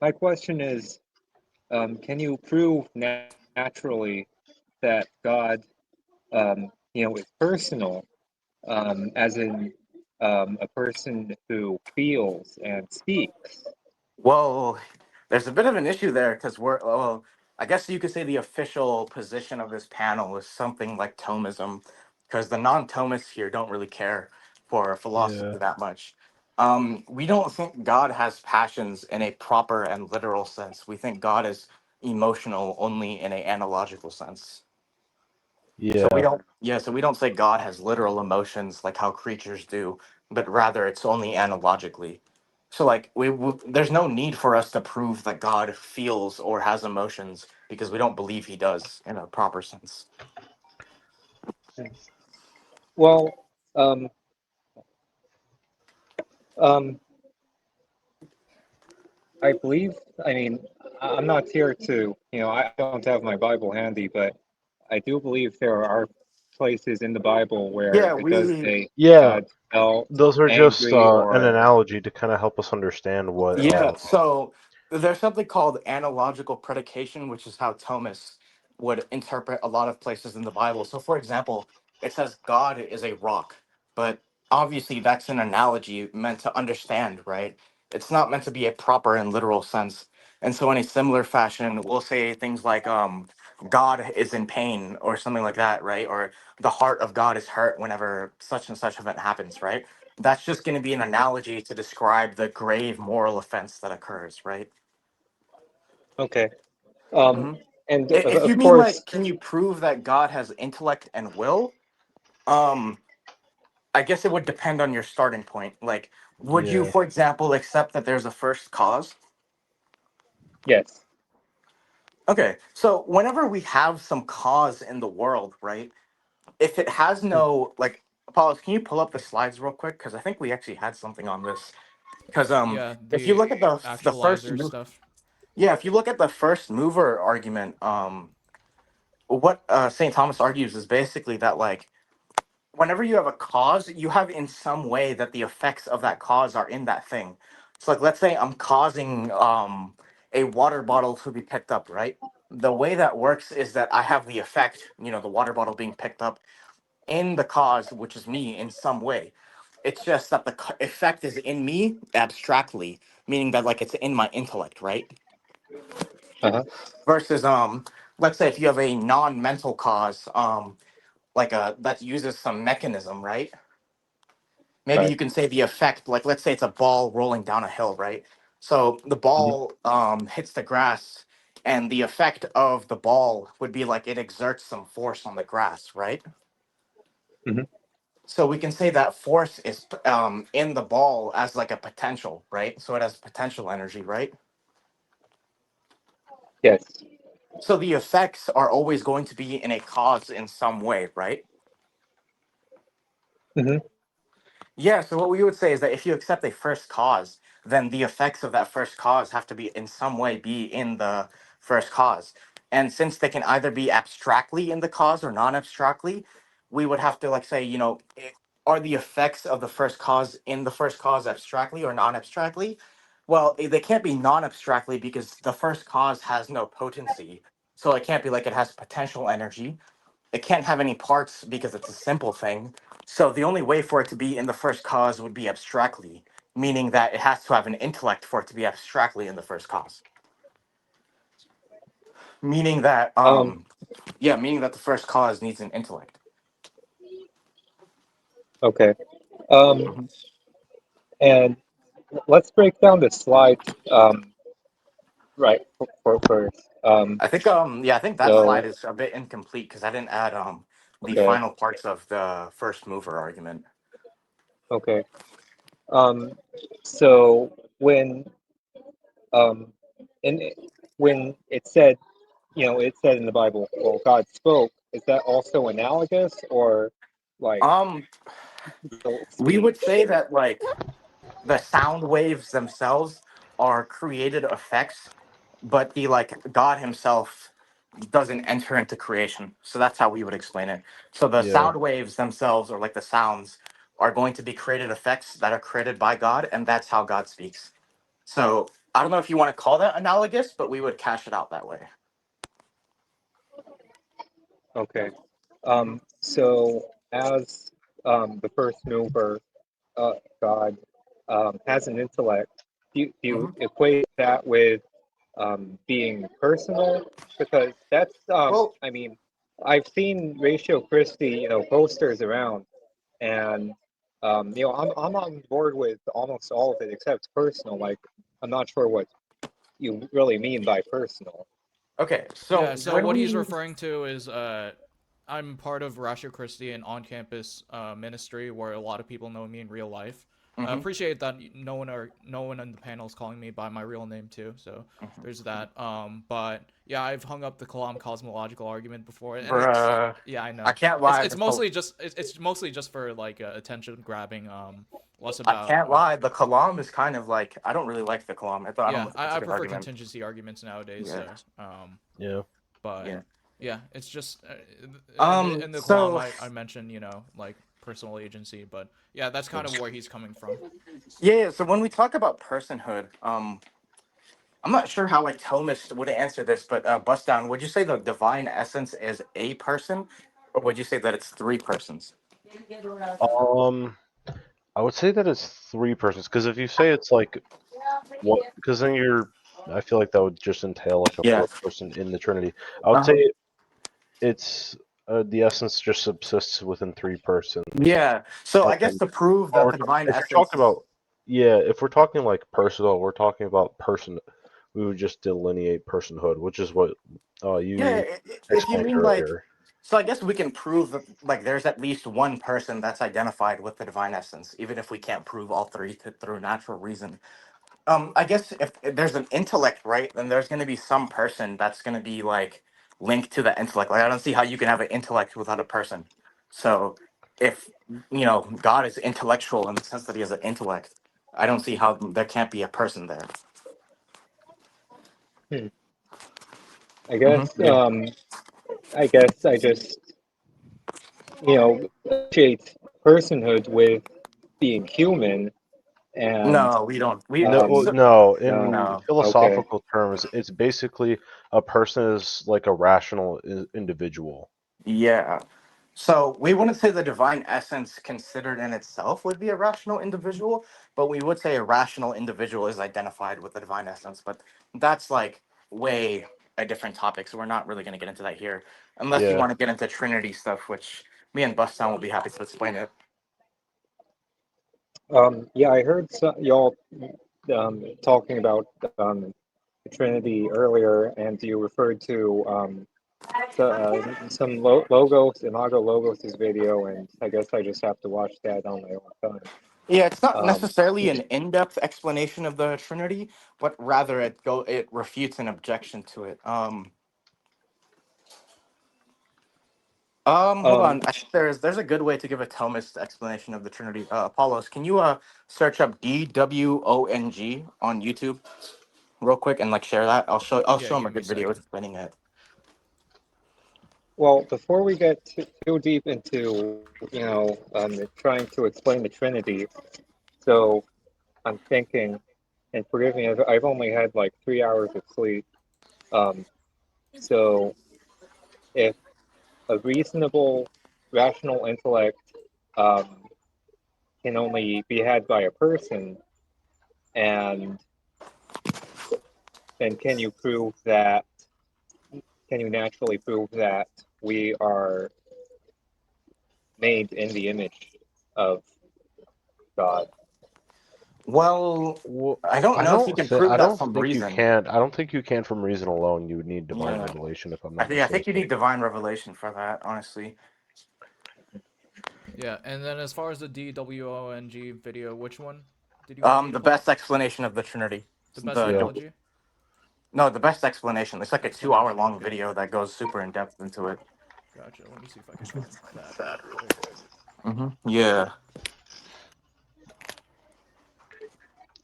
my question is, can you prove naturally that God, is personal, as in a person who feels and speaks? Well, there's a bit of an issue there because well, I guess you could say the official position of this panel is something like Thomism, because the non-Thomists here don't really care for philosophy Yeah. that much. We don't think God has passions in a proper and literal sense. We think God is emotional only in a analogical sense. So we Yeah. don't, yeah, so we don't say God has literal emotions like how creatures do, but rather it's only analogically. So like there's no need for us to prove that God feels or has emotions because we don't believe he does in a proper sense. Well, um, um, I believe, I mean, I'm not here to, I don't have my Bible handy, but I do believe there are places in the Bible where Yeah, it does we say Yeah. God felt Those are just angry an or, analogy to kind of help us understand what. Yeah, so there's something called analogical predication, which is how Thomas would interpret a lot of places in the Bible. So, for example, it says God is a rock, but obviously that's an analogy meant to understand, right? It's not meant to be a proper and literal sense. And so, in a similar fashion, we'll say things like God is in pain or something like that, right? Or the heart of God is hurt whenever such and such event happens, right? That's just going to be an analogy to describe the grave moral offense that occurs, right? okay. Um, hmm and If you of mean course, like, can you prove that God has intellect and will? Um, I guess it would depend on your starting point. Like, would you, Yeah. for example, accept that there's a first cause? yes. Okay, so whenever we have some cause in the world, right? If it has no like, Apollos, can you pull up the slides real quick? Because I think we actually had something on this. Because Yeah, if you the look at the first actualizer stuff. yeah, if you look at the first mover argument, what St. Thomas argues is basically that like whenever you have a cause, you have in some way that the effects of that cause are in that thing. So like let's say I'm causing a water bottle to be picked up, right? The way that works is that I have the effect, the water bottle being picked up in the cause, which is me in some way. It's just that the effect is in me abstractly, meaning that like it's in my intellect, right? Uh-huh. Versus let's say if you have a non-mental cause like a that uses some mechanism, right? Maybe Right. you can say the effect, like let's say it's a ball rolling down a hill, right? So the Hmm. ball hits the grass, and the effect of the ball would be like it exerts some force on the grass, right? Hmm. So we can say that force is in the ball as like a potential, right? So it has potential energy, right? Yes. So the effects are always going to be in a cause in some way, right? Hmm. Yeah, so what we would say is that if you accept a first cause, then the effects of that first cause have to be in some way be in the first cause. And since they can either be abstractly in the cause or non-abstractly, we would have to like say, are the effects of the first cause in the first cause abstractly or non-abstractly? Well, they can't be non-abstractly because the first cause has no potency. So it can't be like it has potential energy. It can't have any parts because it's a simple thing. So the only way for it to be in the first cause would be abstractly, meaning that it has to have an intellect for it to be abstractly in the first cause. Meaning that Um, meaning that the first cause needs an intellect. okay. Um, Mhm. and let's break down the slides, right, for first. I think that slide So, is a bit incomplete because I didn't add the okay, final parts of the first mover argument. okay. Um, so um, in, when it said, it said in the Bible, well, God spoke, is that also analogous or like Um still we speak? would say that like the sound waves themselves are created effects, but the like God himself doesn't enter into creation. So that's how we would explain it. So the Yeah. sound waves themselves, or like the sounds, are going to be created effects that are created by God, and that's how God speaks. So I don't know if you want to call that analogous, but we would cash it out that way. Okay. So as the first mover, God has an intellect. Do you equate that with being personal? Because that's Well, I mean, I've seen Ratio Christi, posters around, and I'm on board with almost all of it except personal. Like, I'm not sure what you really mean by personal. okay, Yeah, so so when what he's we referring to is I'm part of Ratio Christi, an on-campus ministry where a lot of people know me in real life. I Mhm, appreciate that no one on the panel is calling me by my real name too. So mhm. there's that. But yeah, I've hung up the Kalam cosmological argument before, and Bruh, yeah, I I know. can't It's lie. it's mostly just it's mostly just for like attention grabbing. Less I about can't lie. The Kalam is kind of like I don't really like the Kalam. I don't yeah. think it's a I good prefer argument. contingency arguments nowadays. Yeah, So Yeah. but yeah. yeah, it's just in the Kalam So I mentioned like personal agency, but yeah, that's kind of where he's coming from. yeah, so when we talk about personhood, I'm not sure how like Thomists would answer this, but bust down. Would you say the divine essence is a person, or would you say that it's three persons? Um, I would say that it's three persons because if you say it's like what, because then I feel like that would just entail like a Yeah. fourth person in the Trinity. I would Uh-huh. say it's the essence just subsists within three persons. Yeah. So I guess And to prove that or the divine if you're talking essence. about, yeah, if we're talking like personal, we're talking about person. We would just delineate personhood, which is what Yeah, you if you explained mean like, earlier. so I guess we can prove that like there's at least one person that's identified with the divine essence, even if we can't prove all three through natural reason. I guess if there's an intellect, right, then there's going to be some person that's going to be like linked to the intellect. Like I don't see how you can have an intellect without a person. So if God is intellectual in the sense that he has an intellect, I don't see how there can't be a person there. Hmm. I Hmm. guess Yeah. I guess I just associate personhood with being human, and No, we don't. No, well, um, So, no. no. In no. Okay. philosophical terms, it's basically a person is like a rational individual. Yeah. So we wouldn't say the divine essence considered in itself would be a rational individual, but we would say a rational individual is identified with the divine essence. But that's like way a different topic, so we're not really going to get into that here, unless you Yeah. want to get into Trinity stuff, which me and Bustown will be happy to explain it. Yeah, I heard y'all talking about the Trinity earlier, and you referred to some logos, Imago Logos' video, and I guess I just have to watch that on my own time. Yeah, it's not Um, necessarily an in-depth explanation of the Trinity, but rather it refutes an objection to it. Hold um, on. I think there's a good way to give a Thomist explanation of the Trinity. Apollos, can you search up DWONG on YouTube real quick and like share that? I'll Yeah, show him a give me a good video second. explaining it. well, before we get too deep into, trying to explain the Trinity, so I'm thinking, and forgive me, I've only had like 3 hours of sleep. Um, so if a reasonable, rational intellect um, can only be had by a person, and then can you naturally prove that we are made in the image of God? Well, Well, I don't know if you can prove I that don't from think you reason. can. I don't think you can from reason alone. You would need divine Yeah, revelation, if I'm I not think I think you mistaken. need divine revelation for that. Honestly, Yeah, and then as far as the DWONG video, which one did you want me to the play? best explanation of the Trinity. The best The Yeah. analogy No, the best explanation. It's like a 2 hour explanation. long Okay, video that goes super in depth into it. gotcha. Let me see if I can find that real quick. Yeah.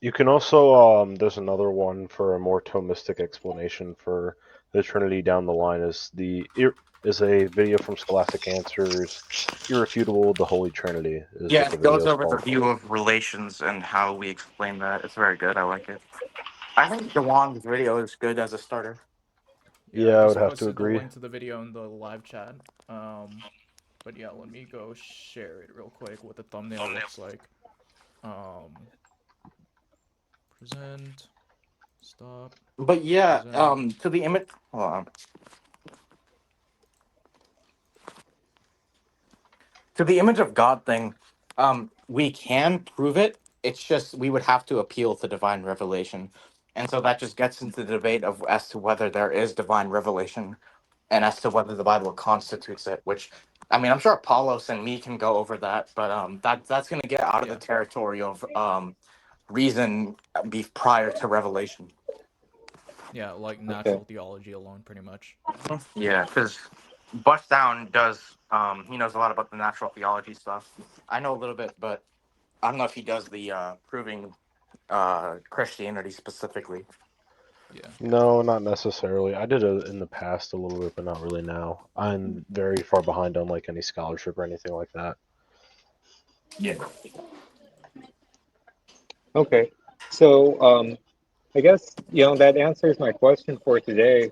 You can also there's another one for a more Thomistic explanation for the Trinity down the line is a video from Scholastic Answers, Irrefutable the Holy Trinity is Yeah, what the it video goes is over the called. view of relations and how we explain that. It's very good. I like it. I think Dewan's video is good as a starter. Yeah, Yeah, I I just would have to posted the agree. link to the video in the live chat. But yeah, let me go share it real quick. What the thumbnail looks like. Present. Stop. But yeah, Present. to the image. Hold on. To the image of God thing, we can prove it. It's just we would have to appeal to divine revelation, and so that just gets into the debate of as to whether there is divine revelation, and as to whether the Bible constitutes it. Which, I mean, I'm sure Apollos and me can go over that, but that's going to get out of the Yeah. territory of reason be prior to revelation. Yeah, like Okay. natural theology alone, pretty much. Yeah, because Bushdown does. He knows a lot about the natural theology stuff. I know a little bit, but I don't know if he does the proving Christianity specifically. Yeah. No, not necessarily. I did it in the past a little bit, but not really now. I'm very far behind on like any scholarship or anything like that. Yeah. Okay. So I guess that answers my question for today.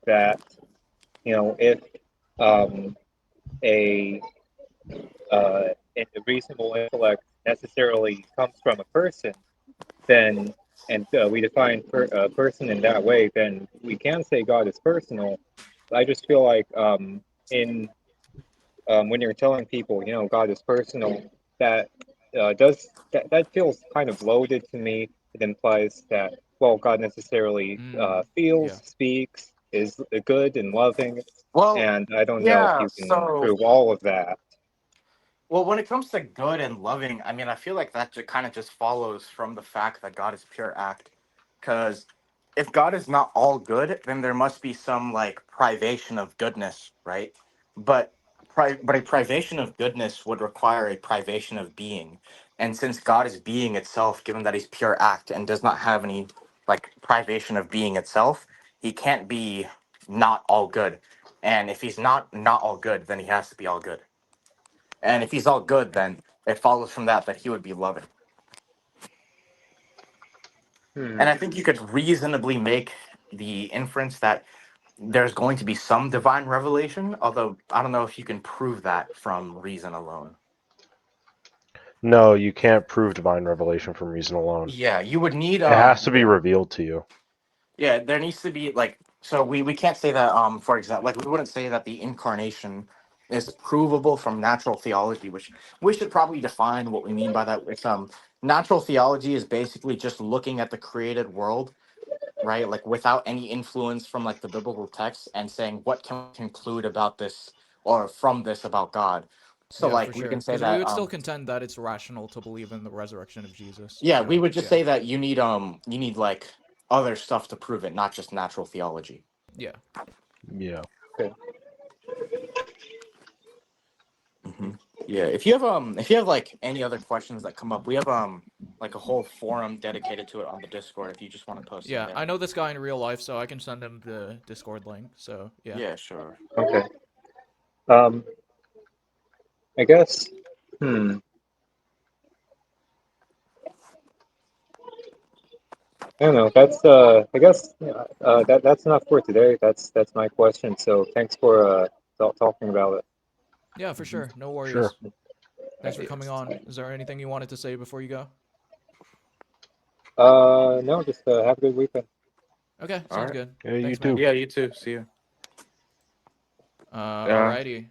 That if um, a a reasonable intellect necessarily comes from a person, then and we define a person in that way, then we can say God is personal. I just feel like in when you're telling people, God is personal, that that feels kind of loaded to me. It implies that, well, God necessarily feels, Yeah. speaks, is good and loving, Well, and I don't know if yeah. you can So, prove all of that. well, when it comes to good and loving, I mean, I feel like that kind of just follows from the fact that God is pure act. Because if God is not all good, then there must be some like privation of goodness, right? But but a privation of goodness would require a privation of being. And since God is being itself, given that he's pure act and does not have any like privation of being itself, he can't be not all good. And if he's not all good, then he has to be all good. And if he's all good, then it follows from that he would be loving. Hmm. And I think you could reasonably make the inference that there's going to be some divine revelation, although I don't know if you can prove that from reason alone. No, you can't prove divine revelation from reason alone. Yeah, you would need It has to be revealed to you. yeah, there needs to be like so we can't say that for example like we wouldn't say that the incarnation is provable from natural theology, which we should probably define what we mean by that. It's natural theology is basically just looking at the created world, right? Like without any influence from like the biblical text and saying what can we conclude about this or from this about God. So Yeah, for like we sure. can say Because we that would still contend that it's rational to believe in the resurrection of Jesus. yeah, we So would just yeah. say that you need like other stuff to prove it, not just natural theology. Yeah. Yeah. Okay. hmm Yeah, if you have like any other questions that come up, we have like a whole forum dedicated to it on the Discord. If you just want to post in Yeah. there. I know this guy in real life, so I can send him the Discord link. So yeah. Yeah, sure. Okay. Um, I guess. I don't know. That's I guess that's enough for today. That's my question. So thanks for talking about it. Yeah, for sure. No Sure. worries. Thanks for coming on. Is there anything you wanted to say before you go? No, just have a good weekend. Okay, All sounds right. good. Yeah, you Thanks, man. too. Yeah, you too. See you. Alrighty.